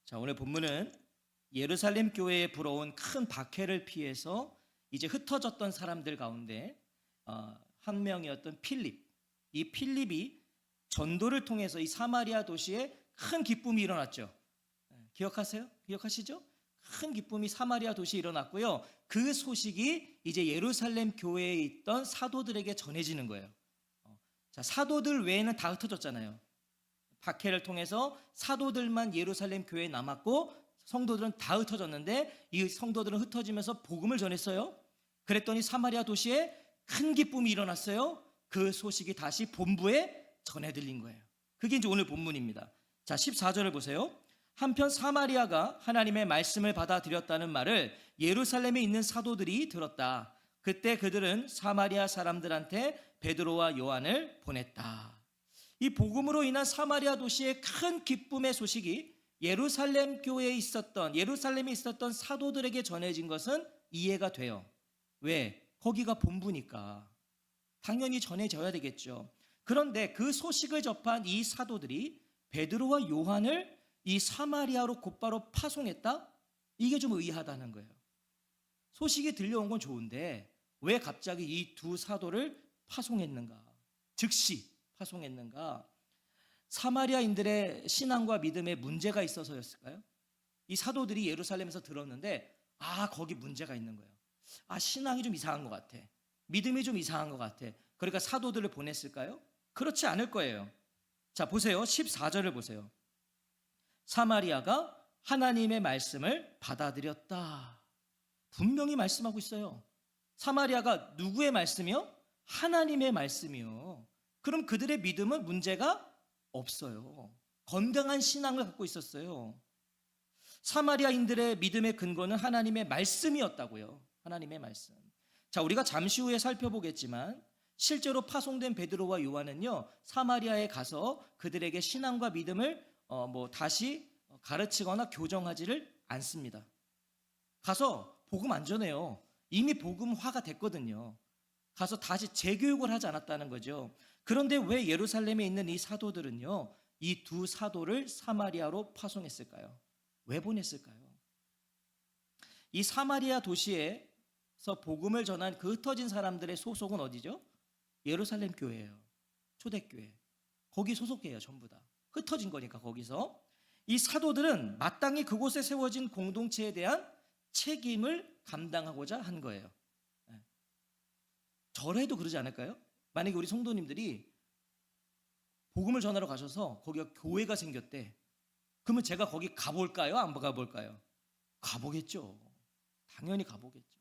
자, 오늘 본문은 예루살렘 교회에 불어온 큰 박해를 피해서 이제 흩어졌던 사람들 가운데 한 명이었던 필립. 이 필립이 전도를 통해서 이 사마리아 도시에 큰 기쁨이 일어났죠. 기억하세요? 기억하시죠? 큰 기쁨이 사마리아 도시에 일어났고요. 그 소식이 이제 예루살렘 교회에 있던 사도들에게 전해지는 거예요. 자, 사도들 외에는 다 흩어졌잖아요. 박해를 통해서 사도들만 예루살렘 교회에 남았고 성도들은 다 흩어졌는데 이 성도들은 흩어지면서 복음을 전했어요. 그랬더니 사마리아 도시에 큰 기쁨이 일어났어요. 그 소식이 다시 본부에 전해 들린 거예요. 그게 이제 오늘 본문입니다. 자, 14절을 보세요. 한편 사마리아가 하나님의 말씀을 받아들였다는 말을 예루살렘에 있는 사도들이 들었다. 그때 그들은 사마리아 사람들한테 베드로와 요한을 보냈다. 이 복음으로 인한 사마리아 도시의 큰 기쁨의 소식이 예루살렘 교회에 있었던, 예루살렘에 있었던 사도들에게 전해진 것은 이해가 돼요. 왜? 거기가 본부니까 당연히 전해져야 되겠죠. 그런데 그 소식을 접한 이 사도들이 베드로와 요한을 이 사마리아로 곧바로 파송했다? 이게 좀 의아하다는 거예요. 소식이 들려온 건 좋은데 왜 갑자기 이 두 사도를 파송했는가? 즉시 파송했는가? 사마리아인들의 신앙과 믿음에 문제가 있어서였을까요? 이 사도들이 예루살렘에서 들었는데 거기 문제가 있는 거예요. 신앙이 좀 이상한 것 같아. 믿음이 좀 이상한 것 같아. 그러니까 사도들을 보냈을까요? 그렇지 않을 거예요. 자, 보세요. 14절을 보세요. 사마리아가 하나님의 말씀을 받아들였다. 분명히 말씀하고 있어요. 사마리아가 누구의 말씀이요? 하나님의 말씀이요. 그럼 그들의 믿음은 문제가 없어요. 건강한 신앙을 갖고 있었어요. 사마리아인들의 믿음의 근거는 하나님의 말씀이었다고요. 하나님의 말씀. 자, 우리가 잠시 후에 살펴보겠지만 실제로 파송된 베드로와 요한은요, 사마리아에 가서 그들에게 신앙과 믿음을 다시 가르치거나 교정하지를 않습니다. 가서 복음 안 전해요. 이미 복음화가 됐거든요. 가서 다시 재교육을 하지 않았다는 거죠. 그런데 왜 예루살렘에 있는 이 사도들은요, 이 두 사도를 사마리아로 파송했을까요? 왜 보냈을까요? 이 사마리아 도시에서 복음을 전한 그 흩어진 사람들의 소속은 어디죠? 예루살렘 교회예요. 초대교회. 거기 소속이에요, 전부 다. 흩어진 거니까 거기서. 이 사도들은 마땅히 그곳에 세워진 공동체에 대한 책임을 감당하고자 한 거예요. 저래도 그러지 않을까요? 만약에 우리 성도님들이 복음을 전하러 가셔서 거기가 교회가 생겼대. 그러면 제가 거기 가볼까요? 안 가볼까요? 가보겠죠. 당연히 가보겠죠.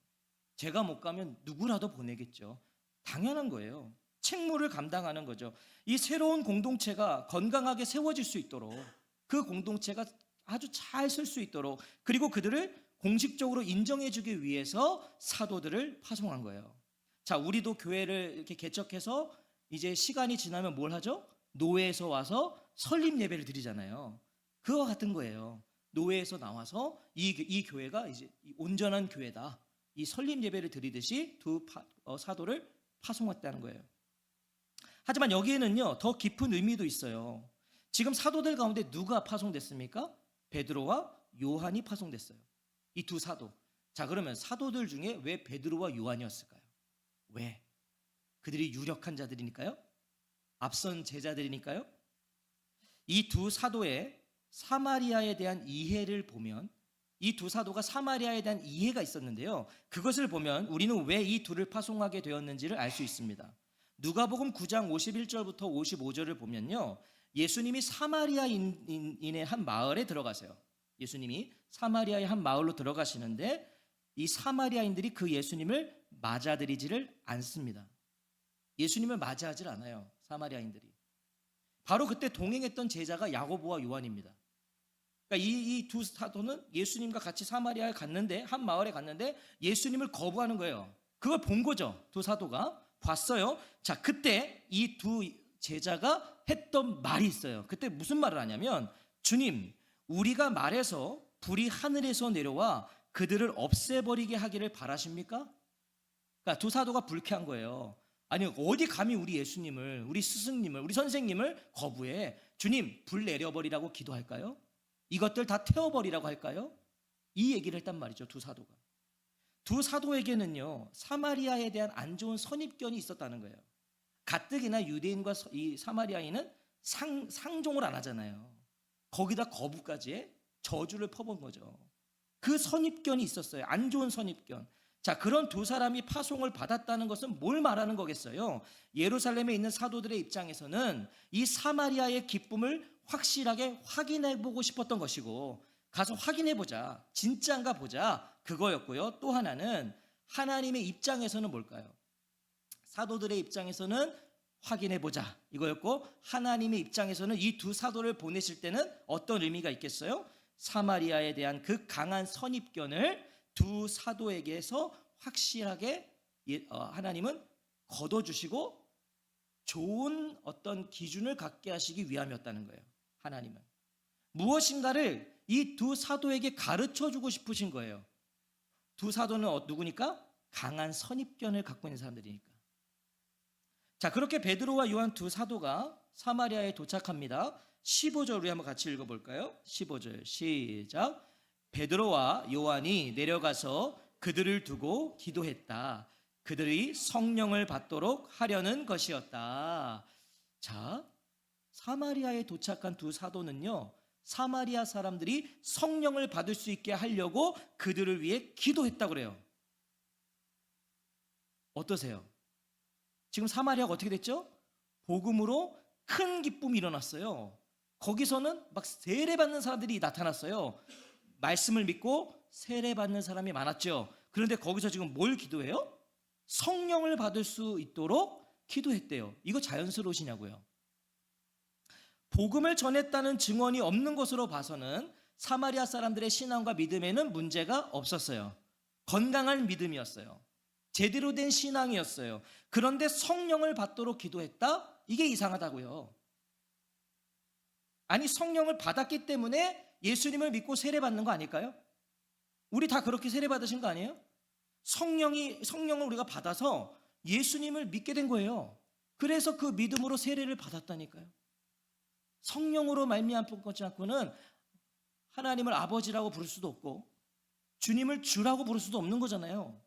제가 못 가면 누구라도 보내겠죠. 당연한 거예요. 책무를 감당하는 거죠. 이 새로운 공동체가 건강하게 세워질 수 있도록, 그 공동체가 아주 잘 쓸 수 있도록, 그리고 그들을 공식적으로 인정해주기 위해서 사도들을 파송한 거예요. 자, 우리도 교회를 이렇게 개척해서 이제 시간이 지나면 뭘 하죠? 노회에서 와서 설립 예배를 드리잖아요. 그와 같은 거예요. 노회에서 나와서 이 교회가 이제 온전한 교회다. 이 설립 예배를 드리듯이 두 사도를 파송했다는 거예요. 하지만 여기에는요, 더 깊은 의미도 있어요. 지금 사도들 가운데 누가 파송됐습니까? 베드로와 요한이 파송됐어요. 이 두 사도. 자, 그러면 사도들 중에 왜 베드로와 요한이었을까요? 왜? 그들이 유력한 자들이니까요? 앞선 제자들이니까요? 이 두 사도의 사마리아에 대한 이해를 보면, 이 두 사도가 사마리아에 대한 이해가 있었는데요, 그것을 보면 우리는 왜 이 둘을 파송하게 되었는지를 알 수 있습니다. 누가복음 9장 51절부터 55절을 보면요, 예수님이 사마리아인의 한 마을에 들어가세요. 예수님이 사마리아의 한 마을로 들어가시는데 이 사마리아인들이 그 예수님을 맞아들이지를 않습니다. 예수님을 맞이하지 않아요, 사마리아인들이. 바로 그때 동행했던 제자가 야고보와 요한입니다. 그러니까 이 두 사도는 예수님과 같이 사마리아에 갔는데, 한 마을에 갔는데 예수님을 거부하는 거예요. 그걸 본 거죠. 두 사도가 봤어요. 자, 그때 이 두 제자가 했던 말이 있어요. 그때 무슨 말을 하냐면, 주님, 우리가 말해서 불이 하늘에서 내려와 그들을 없애버리게 하기를 바라십니까? 그러니까 두 사도가 불쾌한 거예요. 아니, 어디 감히 우리 예수님을, 우리 스승님을, 우리 선생님을 거부해. 주님, 불 내려버리라고 기도할까요? 이것들 다 태워버리라고 할까요? 이 얘기를 했단 말이죠. 두 사도가. 두 사도에게는요, 사마리아에 대한 안 좋은 선입견이 있었다는 거예요. 가뜩이나 유대인과 이 사마리아인은 상종을 안 하잖아요. 거기다 거부까지 해 저주를 퍼본 거죠. 그 선입견이 있었어요. 안 좋은 선입견. 자, 그런 두 사람이 파송을 받았다는 것은 뭘 말하는 거겠어요? 예루살렘에 있는 사도들의 입장에서는 이 사마리아의 기쁨을 확실하게 확인해 보고 싶었던 것이고, 가서 확인해 보자, 진짜인가 보자, 그거였고요. 또 하나는 하나님의 입장에서는 뭘까요? 사도들의 입장에서는 확인해 보자, 이거였고, 하나님의 입장에서는 이 두 사도를 보내실 때는 어떤 의미가 있겠어요? 사마리아에 대한 그 강한 선입견을 두 사도에게서 확실하게 하나님은 걷어주시고 좋은 어떤 기준을 갖게 하시기 위함이었다는 거예요. 하나님은 무엇인가를 이 두 사도에게 가르쳐주고 싶으신 거예요. 두 사도는 누구니까? 강한 선입견을 갖고 있는 사람들이니까. 자, 그렇게 베드로와 요한 두 사도가 사마리아에 도착합니다. 15절 우리 한번 같이 읽어볼까요? 15절 시작. 베드로와 요한이 내려가서 그들을 두고 기도했다. 그들이 성령을 받도록 하려는 것이었다. 자, 사마리아에 도착한 두 사도는요, 사마리아 사람들이 성령을 받을 수 있게 하려고 그들을 위해 기도했다고 그래요. 어떠세요? 지금 사마리아가 어떻게 됐죠? 복음으로 큰 기쁨이 일어났어요. 거기서는 막 세례받는 사람들이 나타났어요. 말씀을 믿고 세례받는 사람이 많았죠. 그런데 거기서 지금 뭘 기도해요? 성령을 받을 수 있도록 기도했대요. 이거 자연스러우시냐고요? 복음을 전했다는 증언이 없는 것으로 봐서는 사마리아 사람들의 신앙과 믿음에는 문제가 없었어요. 건강한 믿음이었어요. 제대로 된 신앙이었어요. 그런데 성령을 받도록 기도했다? 이게 이상하다고요. 아니, 성령을 받았기 때문에 예수님을 믿고 세례받는 거 아닐까요? 우리 다 그렇게 세례받으신 거 아니에요? 성령을 우리가 받아서 예수님을 믿게 된 거예요. 그래서 그 믿음으로 세례를 받았다니까요. 성령으로 말미암은 것지 않고는 하나님을 아버지라고 부를 수도 없고 주님을 주라고 부를 수도 없는 거잖아요.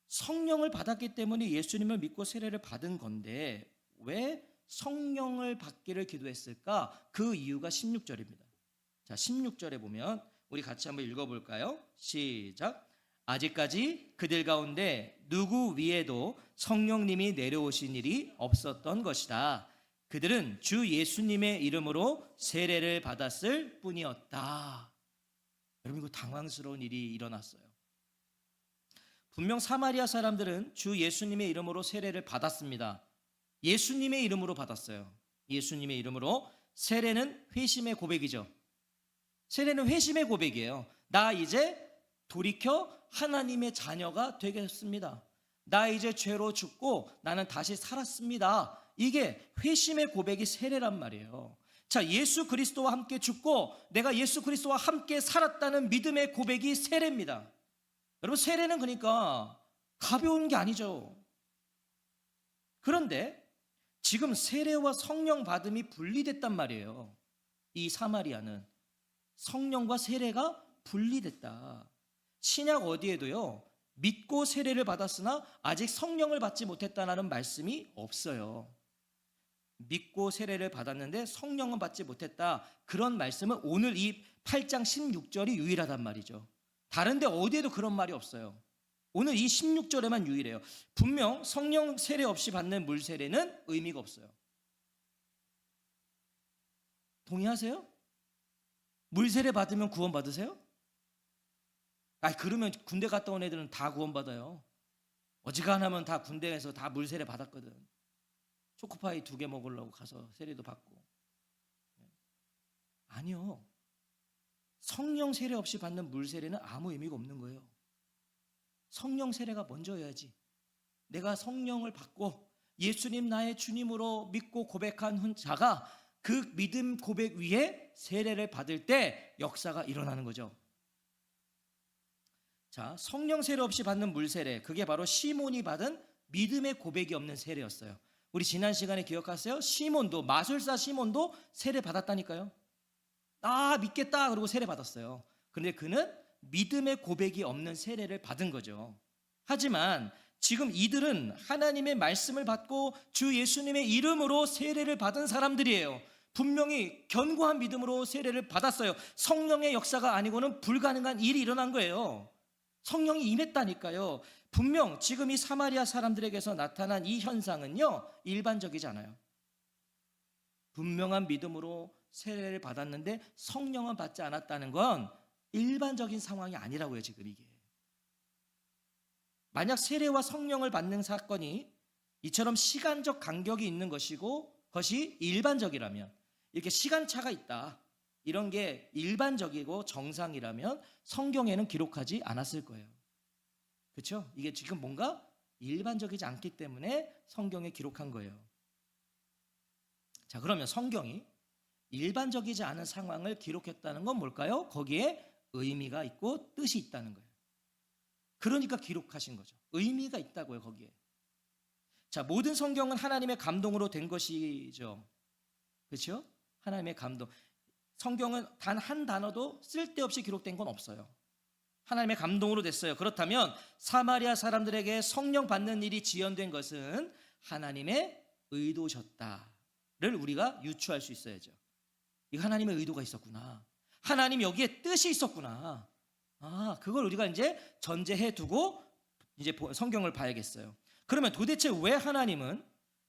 성령을 받았기 때문에 예수님을 믿고 세례를 받은 건데 왜 성령을 받기를 기도했을까? 그 이유가 16절입니다. 자, 16절에 보면 우리 같이 한번 읽어볼까요? 시작. 아직까지 그들 가운데 누구 위에도 성령님이 내려오신 일이 없었던 것이다. 그들은 주 예수님의 이름으로 세례를 받았을 뿐이었다. 여러분, 이거 당황스러운 일이 일어났어요. 분명 사마리아 사람들은 주 예수님의 이름으로 세례를 받았습니다. 예수님의 이름으로 받았어요. 예수님의 이름으로. 세례는 회심의 고백이죠. 세례는 회심의 고백이에요. 나 이제 돌이켜 하나님의 자녀가 되겠습니다. 나 이제 죄로 죽고 나는 다시 살았습니다. 이게 회심의 고백이 세례란 말이에요. 자, 예수 그리스도와 함께 죽고 내가 예수 그리스도와 함께 살았다는 믿음의 고백이 세례입니다. 여러분, 세례는 그러니까 가벼운 게 아니죠. 그런데 지금 세례와 성령 받음이 분리됐단 말이에요. 이 사마리아는 성령과 세례가 분리됐다. 신약 어디에도요, 믿고 세례를 받았으나 아직 성령을 받지 못했다는 말씀이 없어요. 믿고 세례를 받았는데 성령은 받지 못했다, 그런 말씀은 오늘 이 8장 16절이 유일하단 말이죠. 다른데 어디에도 그런 말이 없어요. 오늘 이 16절에만 유일해요. 분명 성령 세례 없이 받는 물 세례는 의미가 없어요. 동의하세요? 물 세례 받으면 구원 받으세요? 그러면 군대 갔다 온 애들은 다 구원 받아요. 어지간하면 다 군대에서 다 물 세례 받았거든. 초코파이 2개 먹으려고 가서 세례도 받고. 아니요. 성령 세례 없이 받는 물 세례는 아무 의미가 없는 거예요. 성령 세례가 먼저여야지. 내가 성령을 받고 예수님 나의 주님으로 믿고 고백한 자가 그 믿음 고백 위에 세례를 받을 때 역사가 일어나는 거죠. 자, 성령 세례 없이 받는 물 세례, 그게 바로 시몬이 받은 믿음의 고백이 없는 세례였어요. 우리 지난 시간에 기억하세요? 시몬도, 마술사 시몬도 세례 받았다니까요. 아, 믿겠다 그러고 세례 받았어요. 그런데 그는 믿음의 고백이 없는 세례를 받은 거죠. 하지만 지금 이들은 하나님의 말씀을 받고 주 예수님의 이름으로 세례를 받은 사람들이에요. 분명히 견고한 믿음으로 세례를 받았어요. 성령의 역사가 아니고는 불가능한 일이 일어난 거예요. 성령이 임했다니까요. 분명 지금 이 사마리아 사람들에게서 나타난 이 현상은요, 일반적이지 않아요. 분명한 믿음으로 세례를 받았는데 성령은 받지 않았다는 건 일반적인 상황이 아니라고요. 지금 이게 만약 세례와 성령을 받는 사건이 이처럼 시간적 간격이 있는 것이고 그것이 일반적이라면, 이렇게 시간차가 있다, 이런 게 일반적이고 정상이라면 성경에는 기록하지 않았을 거예요. 그렇죠? 이게 지금 뭔가 일반적이지 않기 때문에 성경에 기록한 거예요. 자, 그러면 성경이 일반적이지 않은 상황을 기록했다는 건 뭘까요? 거기에 의미가 있고 뜻이 있다는 거예요. 그러니까 기록하신 거죠. 의미가 있다고요, 거기에. 자, 모든 성경은 하나님의 감동으로 된 것이죠. 그렇죠? 하나님의 감동. 성경은 단 한 단어도 쓸데없이 기록된 건 없어요. 하나님의 감동으로 됐어요. 그렇다면 사마리아 사람들에게 성령 받는 일이 지연된 것은 하나님의 의도셨다를 우리가 유추할 수 있어야죠. 이 하나님의 의도가 있었구나. 하나님 여기에 뜻이 있었구나. 아, 그걸 우리가 이제 전제해 두고 이제 성경을 봐야겠어요. 그러면 도대체 왜 하나님은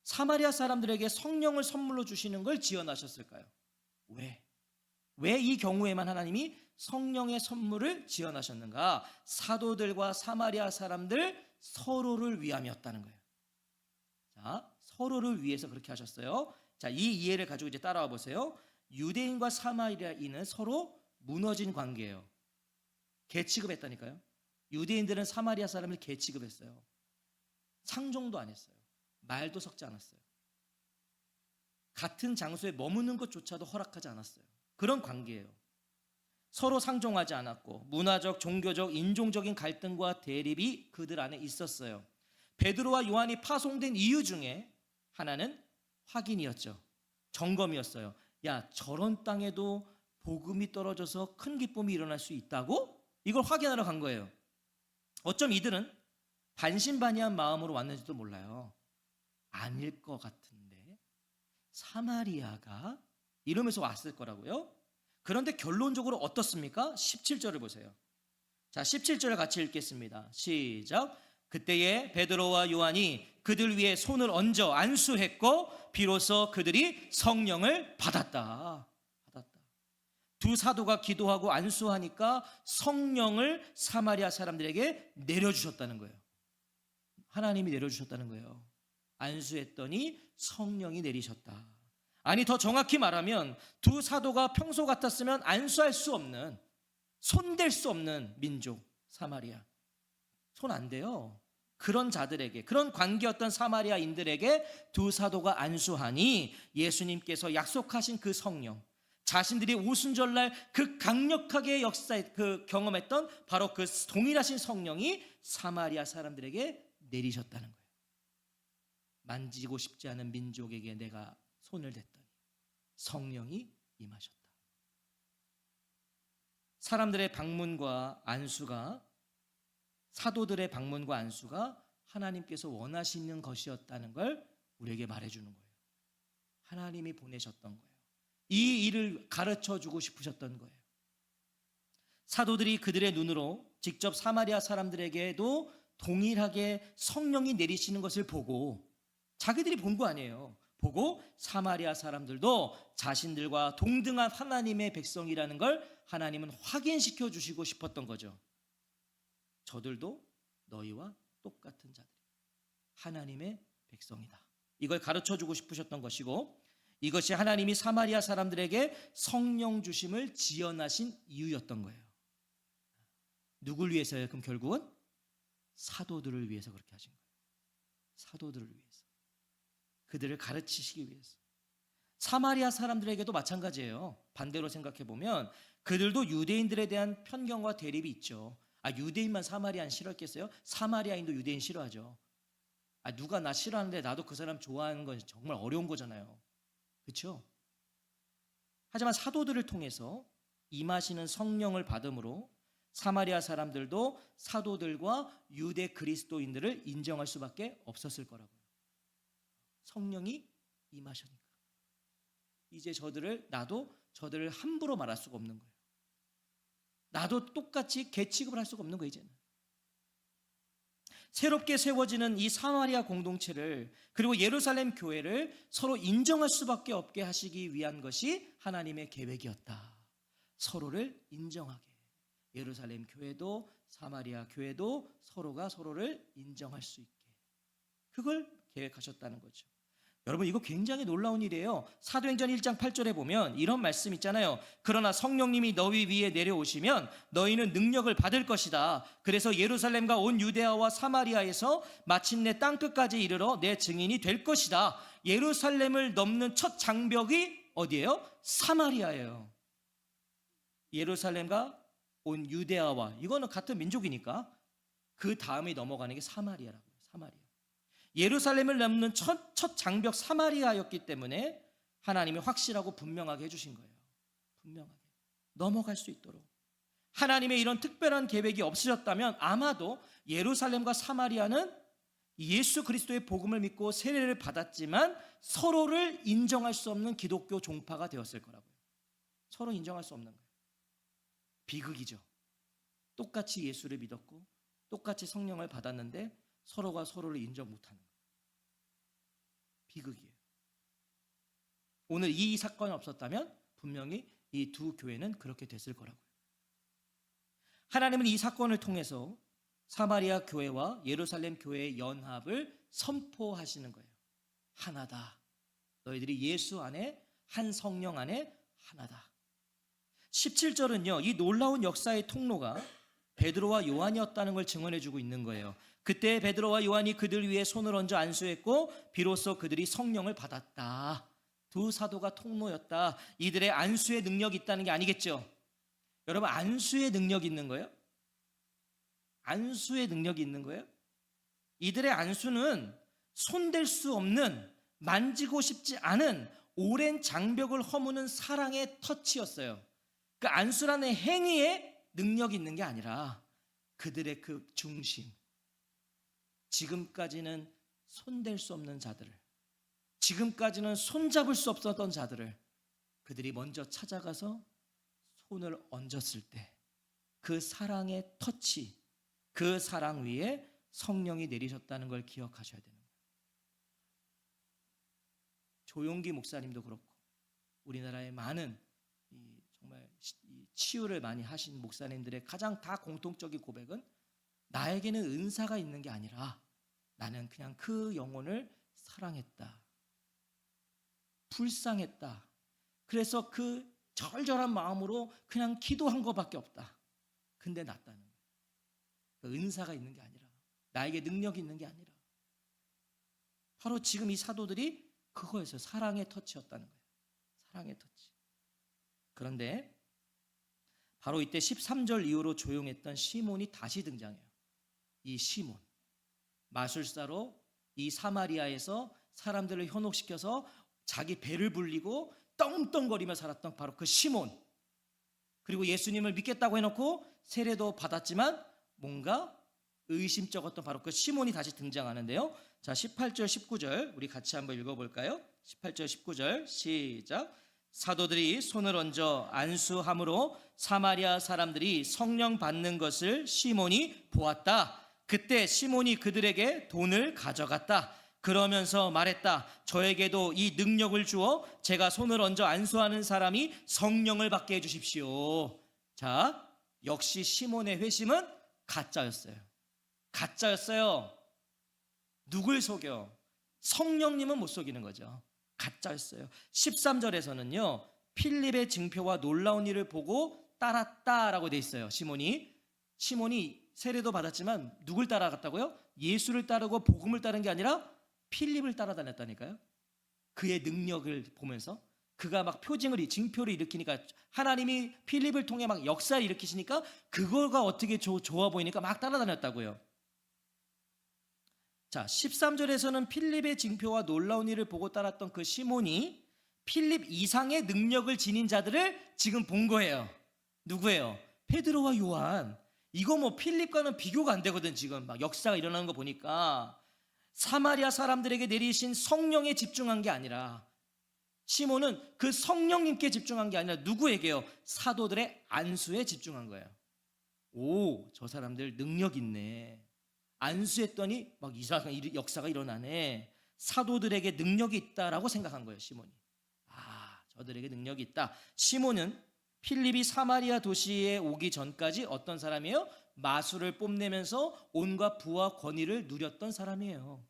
사마리아 사람들에게 성령을 선물로 주시는 걸 지원하셨을까요? 왜 이 경우에만 하나님이 성령의 선물을 지원하셨는가? 사도들과 사마리아 사람들 서로를 위함이었다는 거예요. 자, 서로를 위해서 그렇게 하셨어요. 자, 이 이해를 가지고 이제 따라와 보세요. 유대인과 사마리아인은 서로 무너진 관계예요. 개 취급했다니까요. 유대인들은 사마리아 사람을 개 취급했어요. 상종도 안 했어요. 말도 섞지 않았어요. 같은 장소에 머무는 것조차도 허락하지 않았어요. 그런 관계예요. 서로 상종하지 않았고 문화적, 종교적, 인종적인 갈등과 대립이 그들 안에 있었어요. 베드로와 요한이 파송된 이유 중에 하나는 확인이었죠. 점검이었어요. 야, 저런 땅에도 복음이 떨어져서 큰 기쁨이 일어날 수 있다고? 이걸 확인하러 간 거예요. 어쩜 이들은 반신반의한 마음으로 왔는지도 몰라요. 아닐 것 같은데 사마리아가 이러면서 왔을 거라고요. 그런데 결론적으로 어떻습니까? 17절을 보세요. 자, 17절을 같이 읽겠습니다. 시작. 그때에 베드로와 요한이 그들 위에 손을 얹어 안수했고 비로소 그들이 성령을 받았다. 두 사도가 기도하고 안수하니까 성령을 사마리아 사람들에게 내려주셨다는 거예요. 하나님이 내려주셨다는 거예요. 안수했더니 성령이 내리셨다. 아니, 더 정확히 말하면 두 사도가 평소 같았으면 안수할 수 없는, 손댈 수 없는 민족 사마리아. 손 안 돼요. 그런 자들에게, 그런 관계였던 사마리아인들에게 두 사도가 안수하니 예수님께서 약속하신 그 성령, 자신들이 오순절날 그 강력하게 역사에 경험했던 바로 그 동일하신 성령이 사마리아 사람들에게 내리셨다는 거예요. 만지고 싶지 않은 민족에게 내가 손을 댔더니 성령이 임하셨다. 사람들의 방문과 안수가, 사도들의 방문과 안수가 하나님께서 원하시는 것이었다는 걸 우리에게 말해주는 거예요. 하나님이 보내셨던 거예요. 이 일을 가르쳐주고 싶으셨던 거예요. 사도들이 그들의 눈으로 직접 사마리아 사람들에게도 동일하게 성령이 내리시는 것을 보고, 자기들이 본 거 아니에요. 보고 사마리아 사람들도 자신들과 동등한 하나님의 백성이라는 걸 하나님은 확인시켜 주시고 싶었던 거죠. 저들도 너희와 똑같은 자들이 하나님의 백성이다. 이걸 가르쳐주고 싶으셨던 것이고, 이것이 하나님이 사마리아 사람들에게 성령 주심을 지연하신 이유였던 거예요. 누굴 위해서요? 그럼 결국은 사도들을 위해서 그렇게 하신 거예요. 사도들을 위해서, 그들을 가르치시기 위해서. 사마리아 사람들에게도 마찬가지예요. 반대로 생각해 보면 그들도 유대인들에 대한 편견과 대립이 있죠. 아, 유대인만 사마리아인 싫어했겠어요? 사마리아인도 유대인 싫어하죠. 누가 나 싫어하는데 나도 그 사람 좋아하는 건 정말 어려운 거잖아요. 그렇죠? 하지만 사도들을 통해서 임하시는 성령을 받음으로 사마리아 사람들도 사도들과 유대 그리스도인들을 인정할 수밖에 없었을 거라고요. 성령이 임하시니까 이제 나도 저들을 함부로 말할 수가 없는 거예요. 나도 똑같이 개 취급을 할 수가 없는 거예요. 이제는 새롭게 세워지는 이 사마리아 공동체를, 그리고 예루살렘 교회를 서로 인정할 수밖에 없게 하시기 위한 것이 하나님의 계획이었다. 서로를 인정하게, 예루살렘 교회도 사마리아 교회도 서로가 서로를 인정할 수 있게, 그걸 계획하셨다는 거죠. 여러분, 이거 굉장히 놀라운 일이에요. 사도행전 1장 8절에 보면 이런 말씀 있잖아요. 그러나 성령님이 너희 위에 내려오시면 너희는 능력을 받을 것이다. 그래서 예루살렘과 온 유대아와 사마리아에서 마침내 땅끝까지 이르러 내 증인이 될 것이다. 예루살렘을 넘는 첫 장벽이 어디예요? 사마리아예요. 예루살렘과 온 유대아와, 이거는 같은 민족이니까 그 다음에 넘어가는 게 사마리아라고요. 사마리아. 예루살렘을 넘는 첫 장벽 사마리아였기 때문에 하나님이 확실하고 분명하게 해주신 거예요. 분명하게 넘어갈 수 있도록. 하나님의 이런 특별한 계획이 없으셨다면 아마도 예루살렘과 사마리아는 예수 그리스도의 복음을 믿고 세례를 받았지만 서로를 인정할 수 없는 기독교 종파가 되었을 거라고요. 서로 인정할 수 없는 거예요. 비극이죠. 똑같이 예수를 믿었고 똑같이 성령을 받았는데 서로가 서로를 인정 못하는 거예요. 비극이에요. 오늘 이 사건이 없었다면 분명히 이 두 교회는 그렇게 됐을 거라고요. 하나님은 이 사건을 통해서 사마리아 교회와 예루살렘 교회의 연합을 선포하시는 거예요. 하나다. 너희들이 예수 안에, 한 성령 안에 하나다. 17절은요, 이 놀라운 역사의 통로가 베드로와 요한이었다는 걸 증언해주고 있는 거예요. 그때 베드로와 요한이 그들 위에 손을 얹어 안수했고 비로소 그들이 성령을 받았다. 두 사도가 통로였다. 이들의 안수의 능력이 있다는 게 아니겠죠. 여러분, 안수의 능력이 있는 거예요? 안수의 능력이 있는 거예요? 이들의 안수는 손댈 수 없는, 만지고 싶지 않은 오랜 장벽을 허무는 사랑의 터치였어요. 그 안수라는 행위에 능력이 있는 게 아니라 그들의 그 중심, 지금까지는 손댈 수 없는 자들을, 지금까지는 손잡을 수 없었던 자들을 그들이 먼저 찾아가서 손을 얹었을 때 그 사랑의 터치, 그 사랑 위에 성령이 내리셨다는 걸 기억하셔야 되는 거예요. 조용기 목사님도 그렇고 우리나라의 많은 정말 치유를 많이 하신 목사님들의 가장 다 공통적인 고백은 나에게는 은사가 있는 게 아니라 나는 그냥 그 영혼을 사랑했다, 불쌍했다. 그래서 그 절절한 마음으로 그냥 기도한 것밖에 없다. 근데 낫다는 거예요. 그 은사가 있는 게 아니라, 나에게 능력이 있는 게 아니라, 바로 지금 이 사도들이 그거에서 사랑의 터치였다는 거예요. 사랑의 터치. 그런데 바로 이때 13절 이후로 조용했던 시몬이 다시 등장해요. 이 시몬, 마술사로 이 사마리아에서 사람들을 현혹시켜서 자기 배를 불리고 떵떵거리며 살았던 바로 그 시몬, 그리고 예수님을 믿겠다고 해놓고 세례도 받았지만 뭔가 의심쩍었던 바로 그 시몬이 다시 등장하는데요. 자, 18절 19절 우리 같이 한번 읽어볼까요? 18절 19절 시작. 사도들이 손을 얹어 안수함으로 사마리아 사람들이 성령 받는 것을 시몬이 보았다. 그때 시몬이 그들에게 돈을 가져갔다. 그러면서 말했다. 저에게도 이 능력을 주어 제가 손을 얹어 안수하는 사람이 성령을 받게 해주십시오. 자, 역시 시몬의 회심은 가짜였어요. 가짜였어요. 누굴 속여? 성령님은 못 속이는 거죠. 가짜였어요. 13절에서는요, 필립의 증표와 놀라운 일을 보고 따랐다라고 돼 있어요. 시몬이 세례도 받았지만 누굴 따라갔다고요? 예수를 따르고 복음을 따른 게 아니라 필립을 따라다녔다니까요. 그의 능력을 보면서 그가 막 증표를 일으키니까, 하나님이 필립을 통해 막 역사를 일으키시니까 그거가 어떻게 좋아 보이니까 막 따라다녔다고요. 자, 13절에서는 필립의 징표와 놀라운 일을 보고 따랐던 그 시몬이 필립 이상의 능력을 지닌 자들을 지금 본 거예요. 누구예요? 베드로와 요한. 이거 뭐 필립과는 비교가 안 되거든. 지금 막 역사가 일어나는 거 보니까 사마리아 사람들에게 내리신 성령에 집중한 게 아니라, 시몬은 그 성령님께 집중한 게 아니라 누구에게요? 사도들의 안수에 집중한 거예요. 오, 저 사람들 능력 있네. 안수했더니 막 이상한 역사가 일어나네. 사도들에게 능력이 있다라고 생각한 거예요, 시몬이. 아, 저들에게 능력이 있다. 시몬은 필립이 사마리아 도시에 오기 전까지 어떤 사람이에요? 마술을 뽐내면서 온갖 부와 권위를 누렸던 사람이에요.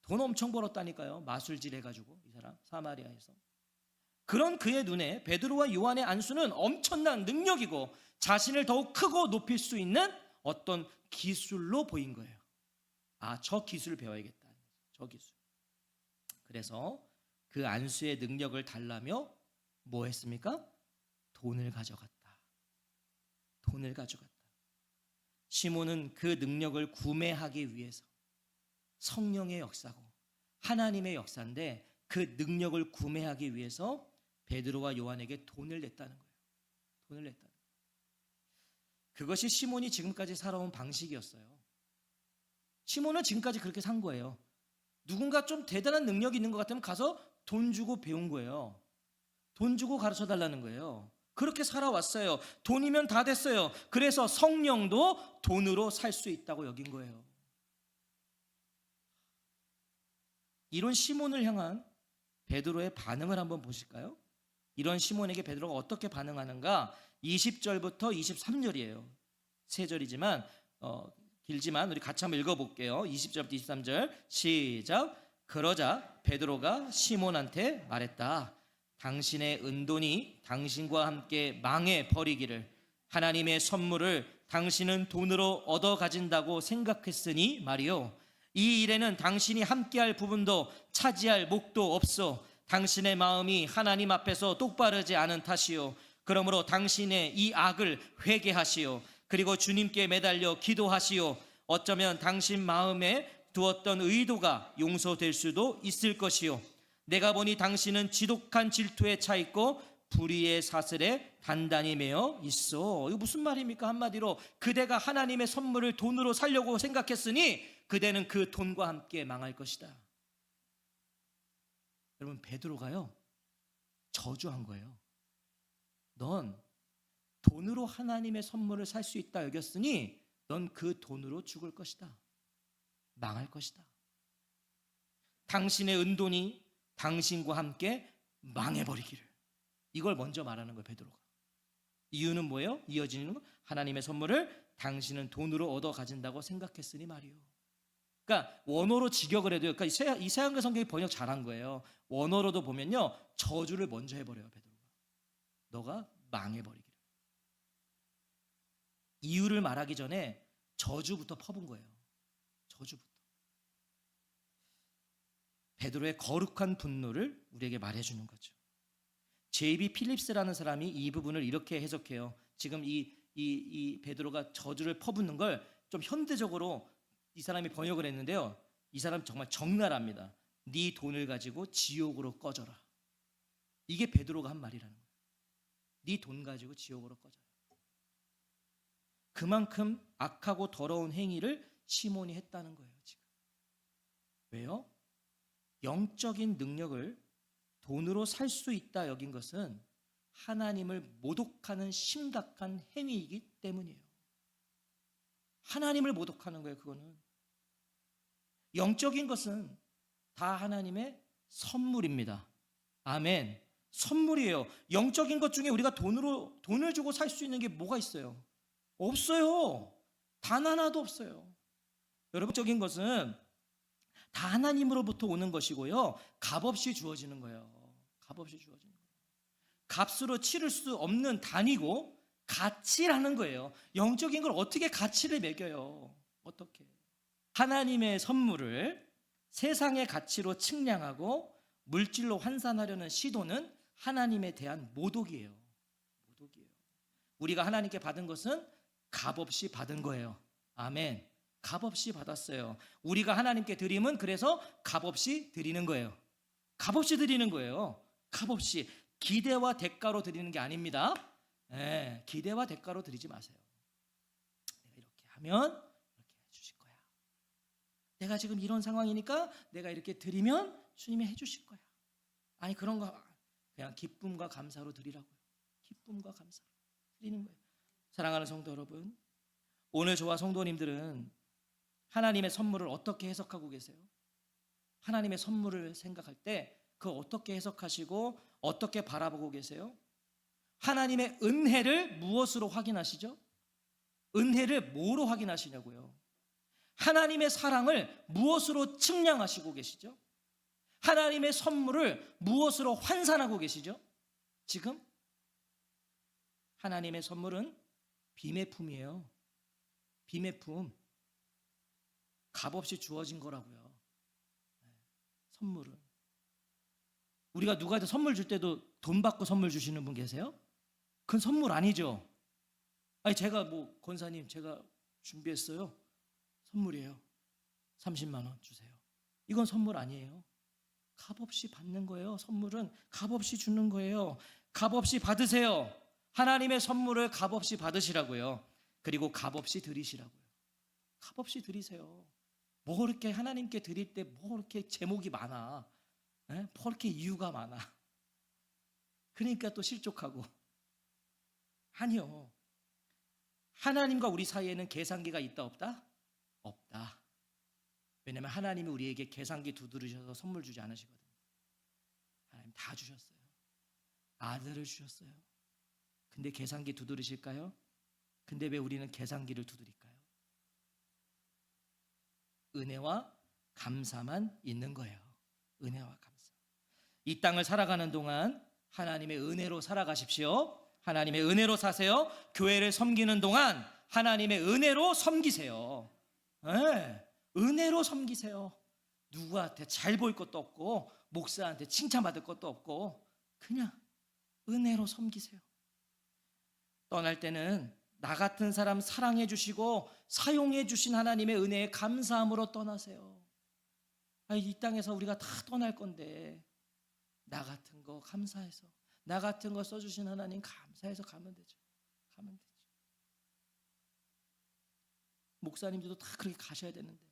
돈 엄청 벌었다니까요. 마술질 해가지고 이 사람 사마리아에서. 그런 그의 눈에 베드로와 요한의 안수는 엄청난 능력이고 자신을 더욱 크고 높일 수 있는 어떤 기술로 보인 거예요. 아, 저 기술을 배워야겠다. 저 기술. 그래서 그 안수의 능력을 달라며 뭐 했습니까? 돈을 가져갔다. 돈을 가져갔다. 시몬은 그 능력을 구매하기 위해서, 성령의 역사고 하나님의 역사인데 그 능력을 구매하기 위해서 베드로와 요한에게 돈을 냈다는 거예요. 돈을 냈다는 거예요. 그것이 시몬이 지금까지 살아온 방식이었어요. 시몬은 지금까지 그렇게 산 거예요. 누군가 좀 대단한 능력이 있는 것 같으면 가서 돈 주고 배운 거예요. 돈 주고 가르쳐 달라는 거예요. 그렇게 살아왔어요. 돈이면 다 됐어요. 그래서 성령도 돈으로 살 수 있다고 여긴 거예요. 이런 시몬을 향한 베드로의 반응을 한번 보실까요? 이런 시몬에게 베드로가 어떻게 반응하는가? 20절부터 23절이에요. 세 절이지만 길지만 우리 같이 한번 읽어볼게요. 20절부터 23절 시작. 그러자 베드로가 시몬한테 말했다. 당신의 은돈이 당신과 함께 망해 버리기를. 하나님의 선물을 당신은 돈으로 얻어 가진다고 생각했으니 말이요. 이 일에는 당신이 함께할 부분도 차지할 목도 없어. 당신의 마음이 하나님 앞에서 똑바르지 않은 탓이요. 그러므로 당신의 이 악을 회개하시오. 그리고 주님께 매달려 기도하시오. 어쩌면 당신 마음에 두었던 의도가 용서될 수도 있을 것이요. 내가 보니 당신은 지독한 질투에 차 있고 불의의 사슬에 단단히 매여 있어. 이거 무슨 말입니까? 한마디로 그대가 하나님의 선물을 돈으로 살려고 생각했으니 그대는 그 돈과 함께 망할 것이다. 여러분, 베드로가요 저주한 거예요. 넌 돈으로 하나님의 선물을 살 수 있다 여겼으니 넌 그 돈으로 죽을 것이다. 망할 것이다. 당신의 은돈이 당신과 함께 망해버리기를. 이걸 먼저 말하는 거예요, 베드로가. 이유는 뭐예요? 이어지는 거? 하나님의 선물을 당신은 돈으로 얻어 가진다고 생각했으니 말이요. 그러니까 원어로 직역을 해도요. 그러니까 이 새한글 성경이 번역 잘한 거예요. 원어로도 보면요, 저주를 먼저 해버려요, 베드로가. 너가 망해버리기를. 이유를 말하기 전에 저주부터 퍼본 거예요. 저주부터. 베드로의 거룩한 분노를 우리에게 말해주는 거죠. J.B. 필립스라는 사람이 이 부분을 이렇게 해석해요. 지금 이 베드로가 저주를 퍼붓는 걸 좀 현대적으로 이 사람이 번역을 했는데요. 이 사람 정말 적나라합니다. 네 돈을 가지고 지옥으로 꺼져라. 이게 베드로가 한 말이라는 거예요. 네 돈 가지고 지옥으로 꺼져라. 그만큼 악하고 더러운 행위를 시몬이 했다는 거예요, 지금. 왜요? 영적인 능력을 돈으로 살 수 있다 여긴 것은 하나님을 모독하는 심각한 행위이기 때문이에요. 하나님을 모독하는 거예요, 그거는. 영적인 것은 다 하나님의 선물입니다. 아멘. 선물이에요. 영적인 것 중에 우리가 돈을 주고 살 수 있는 게 뭐가 있어요? 없어요. 단 하나도 없어요. 여러분적인 것은 다 하나님으로부터 오는 것이고요. 값없이 주어지는 거예요. 값없이 주어지는 거예요. 값으로 치를 수 없는 단위고 가치라는 거예요. 영적인 걸 어떻게 가치를 매겨요? 어떻게? 하나님의 선물을 세상의 가치로 측량하고 물질로 환산하려는 시도는 하나님에 대한 모독이에요. 모독이에요. 우리가 하나님께 받은 것은 값없이 받은 거예요. 아멘. 값없이 받았어요. 우리가 하나님께 드림은 그래서 값없이 드리는 거예요. 값없이 드리는 거예요. 값없이. 기대와 대가로 드리는 게 아닙니다. 예, 기대와 대가로 드리지 마세요. 내가 이렇게 하면 이렇게 해주실 거야. 내가 지금 이런 상황이니까 내가 이렇게 드리면 주님이 해주실 거야. 아니 그런 거 그냥 기쁨과 감사로 드리라고요. 기쁨과 감사로 드리는 거예요. 사랑하는 성도 여러분, 오늘 저와 성도님들은 하나님의 선물을 어떻게 해석하고 계세요? 하나님의 선물을 생각할 때 그걸 어떻게 해석하시고 어떻게 바라보고 계세요? 하나님의 은혜를 무엇으로 확인하시죠? 은혜를 뭐로 확인하시냐고요? 하나님의 사랑을 무엇으로 측량하시고 계시죠? 하나님의 선물을 무엇으로 환산하고 계시죠? 지금 하나님의 선물은 비매품이에요. 비매품. 값없이 주어진 거라고요. 선물은. 우리가 누구한테 선물 줄 때도 돈 받고 선물 주시는 분 계세요? 그건 선물 아니죠. 아니 제가 뭐 권사님 제가 준비했어요. 선물이에요. 30만 원 주세요. 이건 선물 아니에요. 값없이 받는 거예요. 선물은 값없이 주는 거예요. 값없이 받으세요. 하나님의 선물을 값없이 받으시라고요. 그리고 값없이 드리시라고요. 값없이 드리세요. 뭐 그렇게 하나님께 드릴 때 뭐 그렇게 제목이 많아. 뭐 그렇게 이유가 많아. 그러니까 또 실족하고. 아니요. 하나님과 우리 사이에는 계산기가 있다 없다? 없다. 왜냐하면 하나님이 우리에게 계산기 두드리셔서 선물 주지 않으시거든요. 하나님 다 주셨어요. 아들을 주셨어요. 근데 계산기 두드리실까요? 근데 왜 우리는 계산기를 두드릴까요? 은혜와 감사만 있는 거예요. 은혜와 감사. 이 땅을 살아가는 동안 하나님의 은혜로 살아가십시오. 하나님의 은혜로 사세요. 교회를 섬기는 동안 하나님의 은혜로 섬기세요. 네, 은혜로 섬기세요. 누구한테 잘 보일 것도 없고 목사한테 칭찬받을 것도 없고 그냥 은혜로 섬기세요. 떠날 때는 나 같은 사람 사랑해 주시고 사용해 주신 하나님의 은혜에 감사함으로 떠나세요. 아니, 이 땅에서 우리가 다 떠날 건데 나 같은 거 감사해서 나 같은 거 써주신 하나님 감사해서 가면 되죠. 가면 되죠. 목사님들도 다 그렇게 가셔야 되는데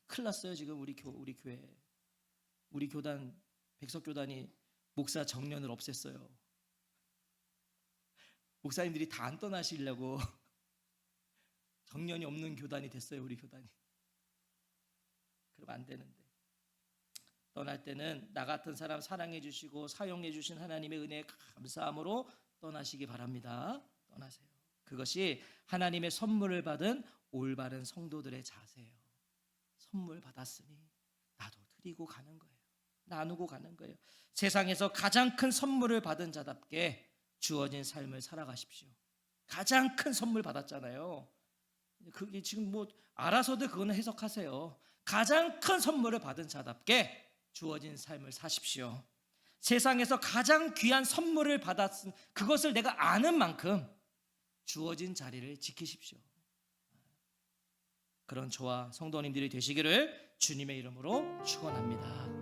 큰일 났어요. 지금 우리 교회 우리 교단 백석교단이 목사 정년을 없앴어요. 목사님들이 다 안 떠나시려고 정년이 없는 교단이 됐어요. 우리 교단이. 그러면 안 되는데 떠날 때는 나 같은 사람 사랑해 주시고 사용해 주신 하나님의 은혜에 감사함으로 떠나시기 바랍니다. 떠나세요. 그것이 하나님의 선물을 받은 올바른 성도들의 자세예요. 선물 받았으니 나도 드리고 가는 거예요. 나누고 가는 거예요. 세상에서 가장 큰 선물을 받은 자답게 주어진 삶을 살아가십시오. 가장 큰 선물 받았잖아요. 그게 지금 뭐 알아서도 그거는 해석하세요. 가장 큰 선물을 받은 자답게 주어진 삶을 사십시오. 세상에서 가장 귀한 선물을 받았은 그것을 내가 아는 만큼 주어진 자리를 지키십시오. 그런 저와 성도님들이 되시기를 주님의 이름으로 축원합니다.